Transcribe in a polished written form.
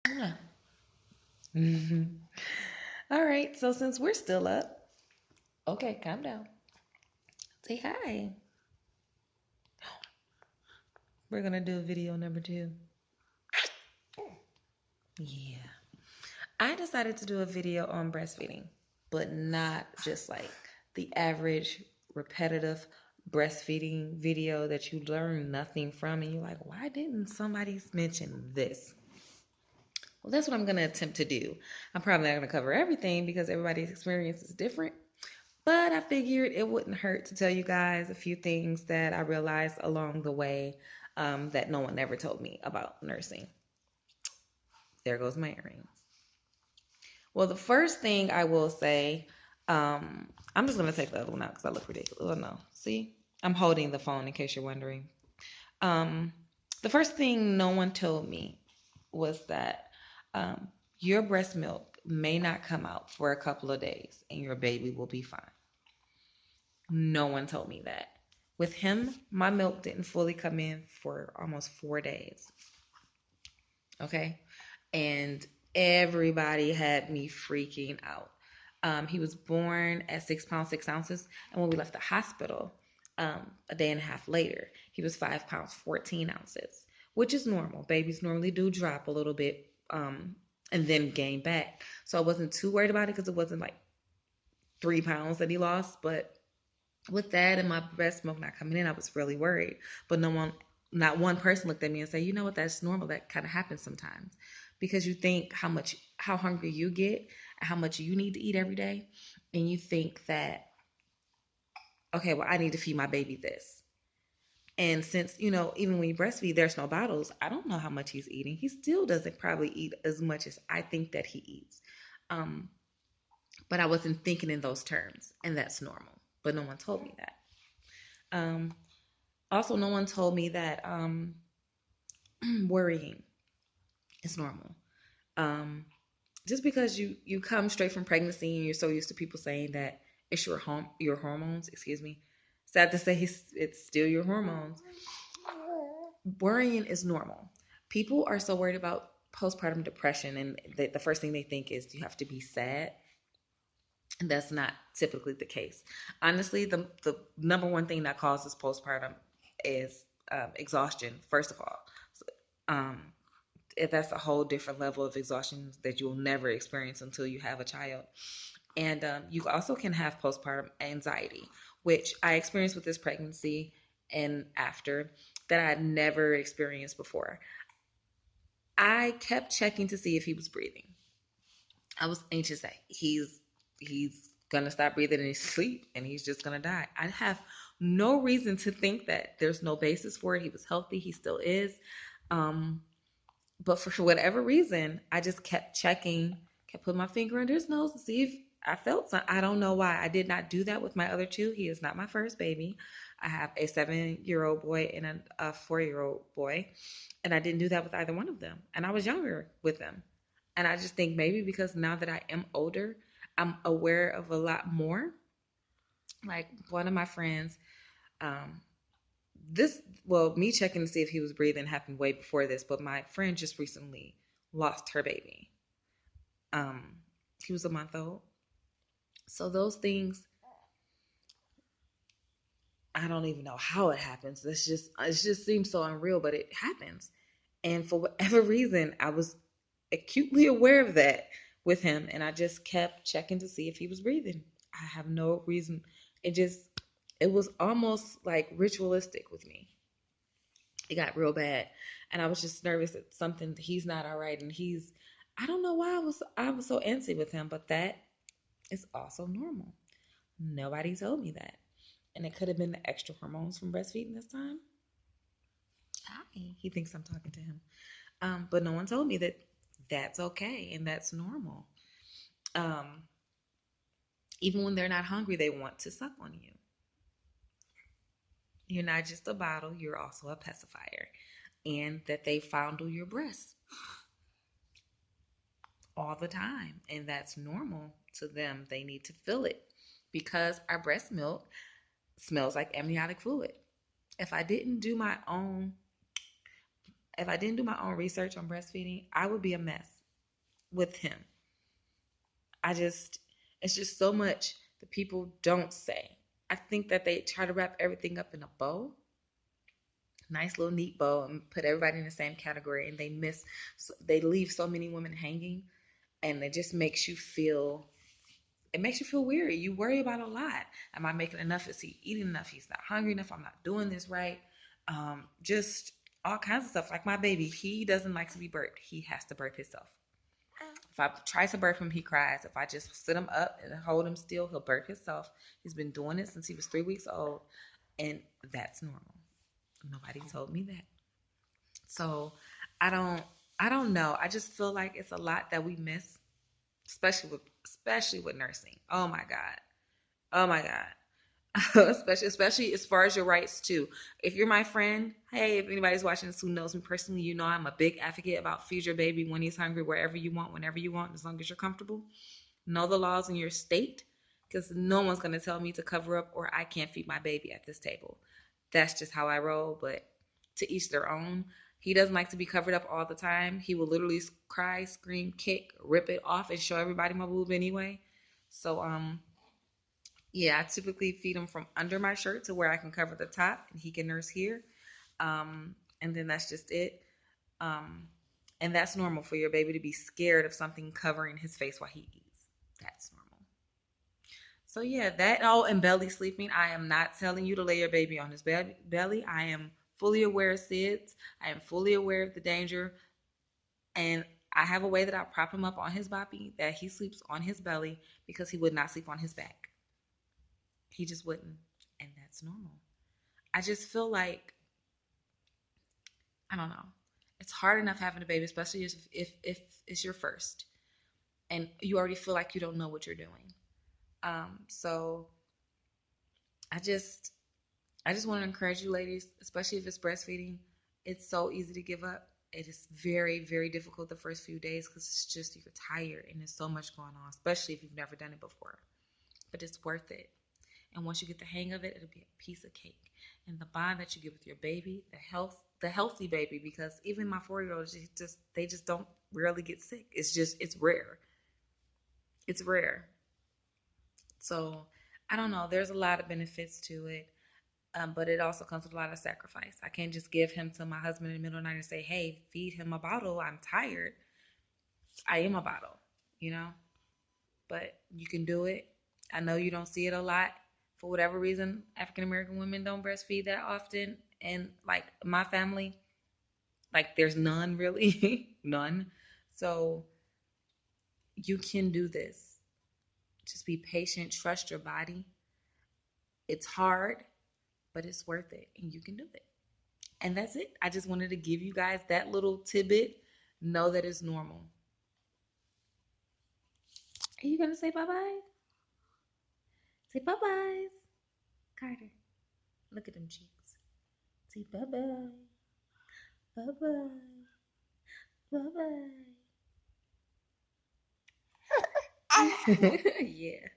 Yeah. Hmm. All right. So since we're still up, okay, calm down. Say hi. We're gonna do video number two. Yeah. I decided to do a video on breastfeeding, but not just like the average repetitive breastfeeding video that you learn nothing from and you're like, why didn't somebody mention this? Well, that's what I'm going to attempt to do. I'm probably not going to cover everything because everybody's experience is different, but I figured it wouldn't hurt to tell you guys a few things that I realized along the way that no one ever told me about nursing. There goes my earring. Well, the first thing I will say, I'm just gonna take the other one out because I look ridiculous. Oh no, see, I'm holding the phone in case you're wondering. Um, the first thing no one told me was that um, your breast milk may not come out for a couple of days and your baby will be fine. No one told me that. With him, my milk didn't fully come in for almost 4 days. Okay. And everybody had me freaking out. He was born at 6 pounds, 6 ounces. And when we left the hospital, a day and a half later, he was 5 pounds, 14 ounces, which is normal. Babies normally do drop a little bit and then gain back. So I wasn't too worried about it because it wasn't like 3 pounds that he lost. But with that and my breast milk not coming in, I was really worried. But no one, not one person looked at me and said, you know what, that's normal. That kind of happens sometimes because you think how hungry you get, how much you need to eat every day. And you think that, okay, well, I need to feed my baby this. And since, even when you breastfeed, there's no bottles, I don't know how much he's eating. He still doesn't probably eat as much as I think that he eats. Um, but I wasn't thinking in those terms, and that's normal. But no one told me that. Um, Also, no one told me that worrying is normal. Um, just because you come straight from pregnancy and you're so used to people saying that it's your hormones. Excuse me. Sad to say, it's still your hormones. Worrying is normal. People are so worried about postpartum depression, and the first thing they think is you have to be sad. And that's not typically the case. Honestly, the number one thing that causes postpartum is exhaustion. First of all, um, that's a whole different level of exhaustion that you'll never experience until you have a child. And you also can have postpartum anxiety, which I experienced with this pregnancy and after that I had never experienced before. I kept checking to see if he was breathing. I was anxious that he's gonna stop breathing in his sleep and he's just gonna die. I have no reason to think that. There's no basis for it. He was healthy. He still is. Um, but for whatever reason, I just kept checking, kept putting my finger under his nose to see if I felt something. I don't know why. I did not do that with my other two. He is not my first baby. I have a 7-year-old boy and a 4-year-old boy, and I didn't do that with either one of them. And I was younger with them. And I just think maybe because now that I am older, I'm aware of a lot more. Like one of my friends, um, me checking to see if he was breathing happened way before this, but my friend just recently lost her baby. Um, he was a month old. So those things, I don't even know how it happens. It just seems so unreal, but it happens. And for whatever reason, I was acutely aware of that with him, and I just kept checking to see if he was breathing. I have no reason. It was almost like ritualistic with me. It got real bad, and I was just nervous that something he's not all right, and I don't know why I was so antsy with him, but that is also normal. Nobody told me that, and it could have been the extra hormones from breastfeeding this time. Hi, he thinks I'm talking to him, but no one told me that that's okay and that's normal. Um, Even when they're not hungry, they want to suck on you. You're not just a bottle; you're also a pacifier, and that they fondle your breasts all the time, and that's normal to them. They need to feel it because our breast milk smells like amniotic fluid. If I didn't do my own If I didn't do my own research on breastfeeding, I would be a mess with him. I just, it's just so much that people don't say. I think that they try to wrap everything up in a bow, nice little neat bow, and put everybody in the same category, and they leave so many women hanging, and it just makes you feel. It makes you feel weary. You worry about a lot. Am I making enough? Is he eating enough? He's not hungry enough. I'm not doing this right. Just all kinds of stuff. Like my baby, he doesn't like to be burped. He has to burp himself. If I try to burp him, he cries. If I just sit him up and hold him still, he'll burp himself. He's been doing it since he was 3 weeks old, and that's normal. Nobody told me that. So I don't I don't know. I just feel like it's a lot that we miss, especially with nursing. Oh my god. Oh my god. especially as far as your rights too. If you're my friend, hey, if anybody's watching this who knows me personally, you know I'm a big advocate about feed your baby when he's hungry, wherever you want, whenever you want, as long as you're comfortable. Know the laws in your state, because no one's going to tell me to cover up or I can't feed my baby at this table. That's just how I roll, but to each their own. He doesn't like to be covered up all the time. He will literally cry, scream, kick, rip it off, and show everybody my boob anyway. So, yeah, I typically feed him from under my shirt to where I can cover the top and he can nurse here. And then that's just it. Um, and that's normal for your baby to be scared of something covering his face while he eats. That's normal. So yeah, that all and belly sleeping. I am not telling you to lay your baby on his belly. I am fully aware of SIDS. I am fully aware of the danger, and I have a way that I prop him up on his boppy that he sleeps on his belly because he would not sleep on his back. He just wouldn't, and that's normal. I just feel like I don't know. It's hard enough having a baby, especially if it's your first, and you already feel like you don't know what you're doing. So I just I just want to encourage you, ladies, especially if it's breastfeeding. It's so easy to give up. It is very, very difficult the first few days because it's just you're tired and there's so much going on, especially if you've never done it before. But it's worth it. And once you get the hang of it, it'll be a piece of cake. And the bond that you get with your baby, the healthy baby, because even my 4 year olds just they just don't rarely get sick. It's rare. It's rare. So I don't know. There's a lot of benefits to it. But it also comes with a lot of sacrifice. I can't just give him to my husband in the middle of the night and say, hey, feed him a bottle. I'm tired. I am a bottle, you know? But you can do it. I know you don't see it a lot. For whatever reason, African American women don't breastfeed that often. And like my family, like there's none really, none. So you can do this. Just be patient, trust your body. It's hard, but it's worth it, and you can do it. And that's it. I just wanted to give you guys that little tidbit. Know that it's normal. Are you going to say bye bye? Say bye byes. Carter, look at them cheeks. Say bye bye. Bye bye. Bye bye. Yeah.